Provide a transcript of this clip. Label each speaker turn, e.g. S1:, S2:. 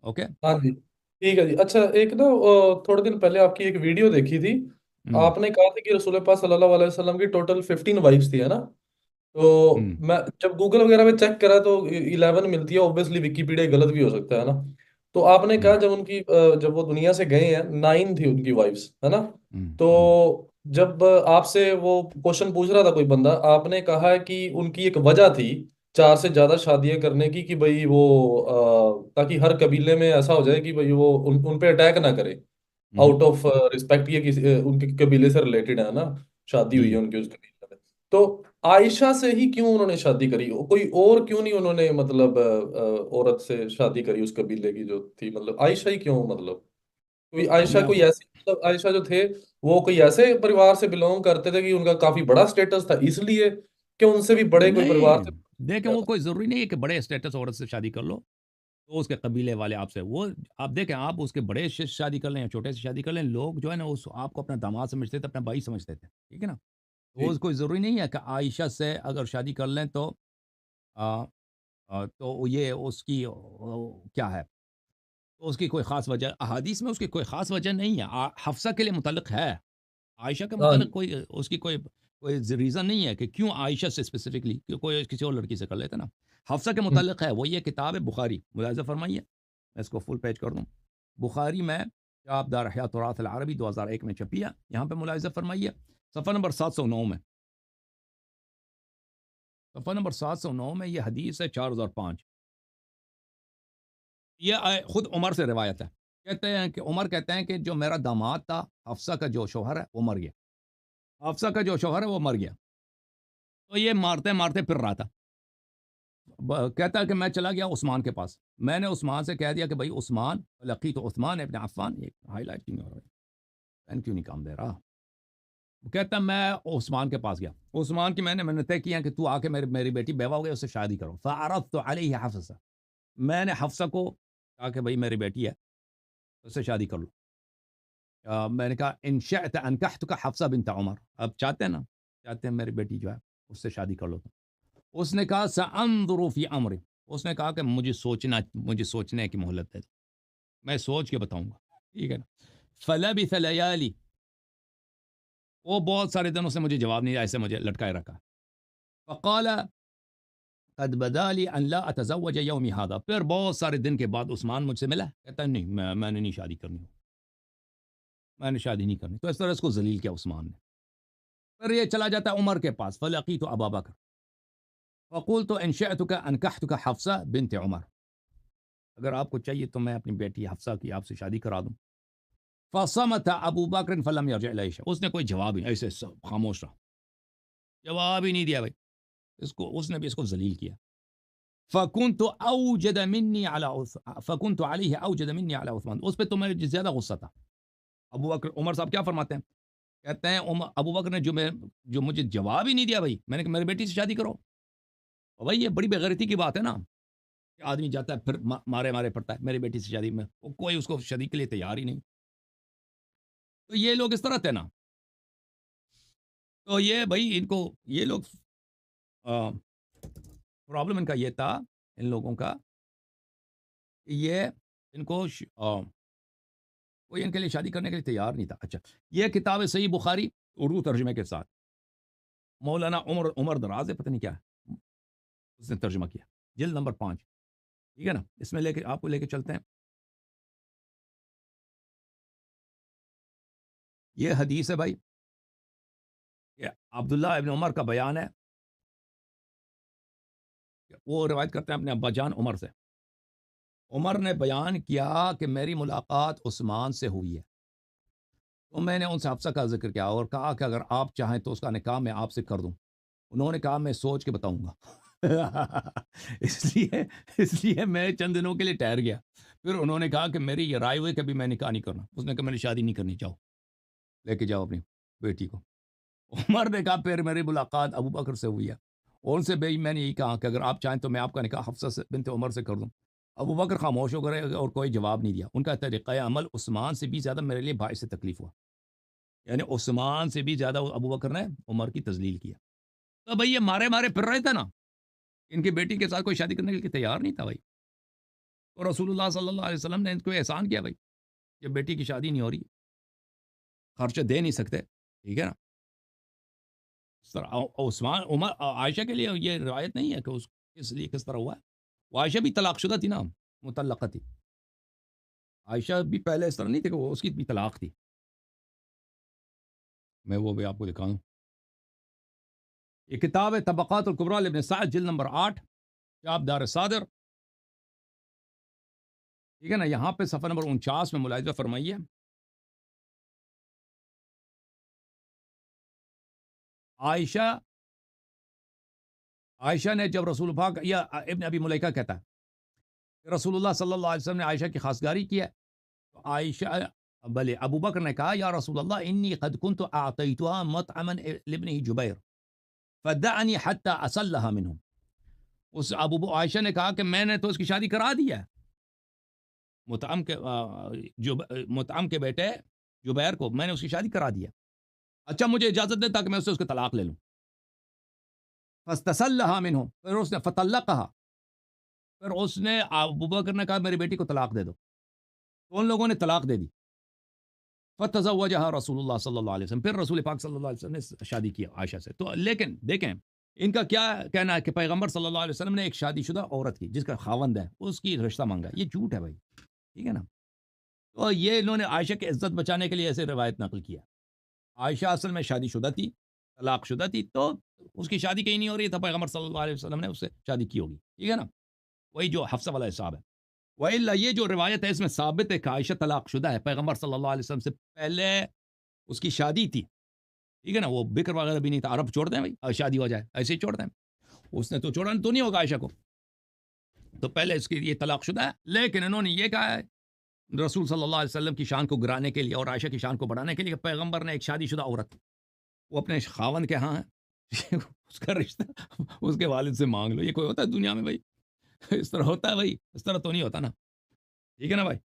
S1: Okay.
S2: ہاں جی ٹھیک ہے جی. اچھا ایک نا تھوڑے دن پہلے آپ کی ایک ویڈیو دیکھی تھی.
S1: ہوں
S2: آپ نے کہا تھا کہ رسول پاک صلی اللہ علیہ وسلم کی ٹوٹل 15 وائفس تھی ہے نا. تو
S1: ہوں
S2: میں جب گوگل وغیرہ میں چیک کرا تو 11 ملتی ہے. اوبویسلی وکیپیڈیا غلط بھی ہو سکتا ہے نا. تو آپ نے
S1: ہوں
S2: کہا جب ان کی جب وہ دنیا سے گئے ہیں 9 تھی ان کی وائفس ہے نا.
S1: ہوں
S2: تو
S1: ہوں
S2: جب آپ سے وہ کوشچن پوچھ رہا تھا کوئی بندہ, آپ نے کہا ہے کہ ان کی ایک وجہ تھی 4 سے زیادہ شادیاں کرنے کی کہ بھئی وہ تاکہ ہر قبیلے میں ایسا ہو جائے کہ بھئی وہ ان پہ اٹیک نہ کرے.
S1: ہوں
S2: آؤٹ آف رسپیکٹ یہ کسی ان کے قبیلے سے ریلیٹڈ ہے نا, شادی
S1: جی.
S2: ہوئی ہے ان کی اس قبیلے میں. تو عائشہ سے ہی کیوں انہوں نے شادی کری, کوئی اور کیوں نہیں انہوں نے مطلب عورت سے شادی کری اس قبیلے کی جو تھی, مطلب عائشہ ہی کیوں, مطلب کوئی عائشہ
S1: میں آپ
S2: کوئی
S1: کو
S2: ایسی, مطلب عائشہ جو تھے وہ کوئی ایسے پریوار سے بلونگ کرتے تھے کہ ان کا کافی بڑا سٹیٹس تھا, اس لیے کہ ان سے بھی بڑے کوئی پریوار
S1: نہیں
S2: سے
S1: دیکھیں,
S2: کیا
S1: وہ
S2: تھا.
S1: کوئی ضروری نہیں ہے کہ بڑے اسٹیٹس عورت سے شادی کر لو تو اس کے قبیلے والے آپ سے وہ آپ دیکھیں, آپ اس کے بڑے سے شادی کر لیں یا چھوٹے سے شادی کر لیں, لوگ جو ہے نا اس آپ کو اپنا داماد سمجھتے تھے, اپنا بھائی سمجھتے تھے, ٹھیک ہے نا.
S2: جی
S1: وہ کوئی ضروری نہیں ہے کہ عائشہ سے اگر شادی کر لیں تو تو یہ اس کی کیا ہے, تو اس کی کوئی خاص وجہ احادیث میں اس کی کوئی خاص وجہ نہیں ہے. حفصہ کے لیے متعلق ہے, عائشہ کے
S2: ہاں
S1: متعلق
S2: جی.
S1: کوئی اس کی کوئی ریزن نہیں ہے کہ کیوں عائشہ سے اسپیسیفکلی, کوئی کسی اور لڑکی سے کر لیتا نا. حفصہ کے
S2: ہم،
S1: متعلق ہے, وہ یہ کتاب ہے بخاری, ملاحظہ فرمائیے, میں اس کو فل پیج کر دوں. بخاری میں آپ دار حیات تراث العربی 2001 میں چھپی ہے, یہاں پہ ملاحظہ فرمائیے صفحہ نمبر 709 میں, صفحہ نمبر 709 میں یہ حدیث ہے 4005. یہ خود عمر سے روایت ہے. کہتے ہیں کہ عمر کہتے ہیں کہ جو میرا داماد تھا حفصہ کا جو شوہر ہے وہ مر گیا, حفصہ کا جو شوہر ہے وہ مر گیا, تو یہ مارتے مارتے پھر رہا تھا. کہتا ہے کہ میں چلا گیا عثمان کے پاس, میں نے عثمان سے کہہ دیا کہ بھائی عثمان, لقیت عثمان ابن عفان, یہ ہائی لائٹ کیوں نہیں ہو رہا ہے, پین کیوں نہیں کام دے رہا. کہتا میں عثمان کے پاس گیا, عثمان کی میں نے منتیں کی ہیں کہ تو آ کے میری بیٹی بیوہ ہو گئی, اس سے شادی کرو. فعرضت علیہ حفصہ, میں نے حفصہ کو کہا کہ بھائی میری بیٹی ہے, اس سے شادی کر لو. میں نے کہا ان شئت انکحتک حفصہ بنت عمر, اب چاہتے ہیں نا, چاہتے ہیں میری بیٹی جو ہے اس سے شادی کر لو. اس نے کہا سانظر فی امر, اس نے کہا کہ مجھے سوچنے کی مہلت دے دو, میں سوچ کے بتاؤں گا, ٹھیک ہے نا. فلبث لیالی, وہ بہت سارے دن اس نے مجھے جواب نہیں دیا, ایسے مجھے لٹکائے رکھا. فقال قد بدا لی ان لا اتزوج یومی هذا, پھر بہت سارے دن کے بعد عثمان مجھ سے ملا, کہتا نہیں میں نے نہیں شادی کرنی, میں نے شادی نہیں کرنی. تو اس طرح اس کو ذلیل کیا عثمان نے. پھر یہ چلا جاتا عمر کے پاس, فلقیت ابا بکر فقلت ان شئتک انکحتک حفصہ بنت عمر, اگر آپ کو چاہیے تو میں اپنی بیٹی حفصہ کی آپ سے شادی کرا دوں. فصمت ابو بکر فلم یرجع الیہ, اس نے کوئی جواب نہیں, ایسے خاموش رہا, جواب ہی نہیں دیا بھائی, اس نے بھی اس کو ذلیل کیا. فكنت اوجد مني على فكنت عليه اوجد مني على عثمان, اس پہ تو میں زیادہ غصہ تھا. ابو بکر, عمر صاحب کیا فرماتے ہیں, کہتے ہیں ابو بکر نے جو مجھے جواب ہی نہیں دیا بھائی, میں نے کہا میری بیٹی سے شادی کرو. بھائی یہ بڑی بےغیرتی کی بات ہے نا, کہ آدمی جاتا ہے پھر مارے پڑتا ہے, میری بیٹی سے شادی میں کوئی اس کو شادی کے لیے تیار ہی نہیں. تو یہ لوگ اس طرح تھے نا, تو یہ بھائی ان کو یہ لوگ پرابلم ان کا یہ تھا, ان لوگوں کا, یہ ان کو کوئی ان کے لیے شادی کرنے کے لیے تیار نہیں تھا. اچھا, یہ کتاب ہے صحیح بخاری اردو ترجمے کے ساتھ, مولانا عمر دراز ہے, پتہ نہیں کیا ہے, اس نے ترجمہ کیا, جلد نمبر 5, ٹھیک ہے نا. اس میں لے کے آپ کو لے کے چلتے ہیں. یہ حدیث ہے بھائی, یہ عبداللہ ابن عمر کا بیان ہے, وہ روایت کرتے ہیں اپنے ابا جان عمر سے. عمر نے بیان کیا کہ میری ملاقات عثمان سے ہوئی ہے, تو میں نے ان سے حفصہ کا ذکر کیا اور کہا کہ اگر آپ چاہیں تو اس کا نکاح میں آپ سے کر دوں. انہوں نے کہا میں سوچ کے بتاؤں گا. اس لیے میں چند دنوں کے لیے ٹھہر گیا. پھر انہوں نے کہا کہ میری یہ رائے ہوئی کہ بھی میں نکاح نہیں کرنا. اس نے کہا میں نے شادی نہیں کرنی, جاؤ لے کے جاؤ اپنی بیٹی کو. عمر نے کہا پھر میری ملاقات ابو بکر سے ہوئی ہے, اور ان سے بھی میں نے یہی کہا کہ اگر آپ چاہیں تو میں آپ کا نکاح حفصہ سے بنت عمر سے کر دوں. ابو بکر خاموش ہو گئے اور کوئی جواب نہیں دیا. ان کا طریقہ عمل عثمان سے بھی زیادہ میرے لیے باعث تکلیف ہوا, یعنی عثمان سے بھی زیادہ ابو بکر نے عمر کی تذلیل کیا. تو بھائی یہ مارے پھر رہے تھے نا, ان کی بیٹی کے ساتھ کوئی شادی کرنے کے لیے تیار نہیں تھا بھائی. اور رسول اللہ صلی اللہ علیہ وسلم نے ان کو احسان کیا بھائی کہ بیٹی کی شادی نہیں ہو رہی، خرچے دے نہیں سکتے، ٹھیک ہے نا؟ اس طرح عثمان عمر عائشہ کے لیے یہ روایت نہیں ہے کہ اس لیے کس طرح ہوا ہے، وہ عائشہ بھی طلاق شدہ تھی نا، مطلقہ تھی، عائشہ بھی پہلے اس طرح نہیں تھی کہ وہ اس کی بھی طلاق تھی، میں وہ بھی آپ کو دکھاؤں۔ یہ کتاب ہے طبقات الکبریٰ لابن سعد، جلد نمبر 8، چاپ دار صادر، ٹھیک ہے نا؟ یہاں پہ صفحہ نمبر 49 میں ملاحظہ فرمائیے، عائشہ نے جب رسول پاک، یا ابن ابی ملیکہ کہتا ہے کہ رسول اللہ صلی اللہ علیہ وسلم نے عائشہ کی خواستگاری کی ہے، تو عائشہ بلے ابو بکر نے کہا یا رسول اللہ انی قد كنت اعطیتها مطعما لابنه جبیر فدعنی حتی اصلها منه، اس عائشہ نے کہا کہ میں نے تو اس کی شادی کرا دی ہے مطعم کے بیٹے جبیر کو، میں نے اس کی شادی کرا دی ہے، اچھا مجھے اجازت دے تاکہ میں اس سے طلاق لے لوں، فاستسلها منه، پھر اس نے فطلقها، پھر اس نے ابو بکر نے کہا میری بیٹی کو طلاق دے دو، تو ان لوگوں نے طلاق دے دی، فتزوجها رسول اللہ صلی اللہ علیہ وسلم، پھر رسول پاک صلی اللہ علیہ وسلم نے شادی کی عائشہ سے۔ تو لیکن دیکھیں ان کا کیا کہنا ہے کہ پیغمبر صلی اللہ علیہ وسلم نے ایک شادی شدہ عورت کی جس کا خاوند ہے اس کی رشتہ مانگا، یہ جھوٹ ہے بھائی، ٹھیک ہے نا؟ تو یہ انہوں نے عائشہ کی عزت بچانے کے لیے ایسے روایت نقل کیا، عائشہ اصل میں شادی شدہ تھی، طلاق شدہ تھی، تو اس کی شادی کہیں نہیں ہو رہی تھا، پیغمبر صلی اللہ علیہ وسلم نے اس سے شادی کی ہوگی، ٹھیک ہے نا؟ وہی جو حفصہ والا حساب ہے۔ وَإِلَّا یہ جو روایت ہے اس میں ثابت ہے کہ عائشہ طلاق شدہ ہے، پیغمبر صلی اللہ علیہ وسلم سے پہلے اس کی شادی تھی، ٹھیک ہے نا؟ وہ بکر وغیرہ بھی نہیں تھا، عرب چھوڑ دیں بھائی، شادی ہو جائے ایسے ہی چھوڑ دیں، اس نے تو چھوڑا تو نہیں ہوگا عائشہ کو، تو پہلے اس کی یہ طلاق شدہ ہے، لیکن انہوں نے یہ کہا ہے رسول صلی اللہ علیہ وسلم کی شان کو گرانے کے لیے اور عائشہ کی شان کو بڑھانے کے لیے کہ پیغمبر نے ایک شادی شدہ عورت وہ اپنے خاوند کے ہاں ہے اس کا رشتہ اس کے والد سے مانگ لو، یہ کوئی ہوتا ہے دنیا میں بھائی؟ اس طرح ہوتا ہے بھائی؟ اس طرح تو نہیں ہوتا نا، ٹھیک ہے نا بھائی؟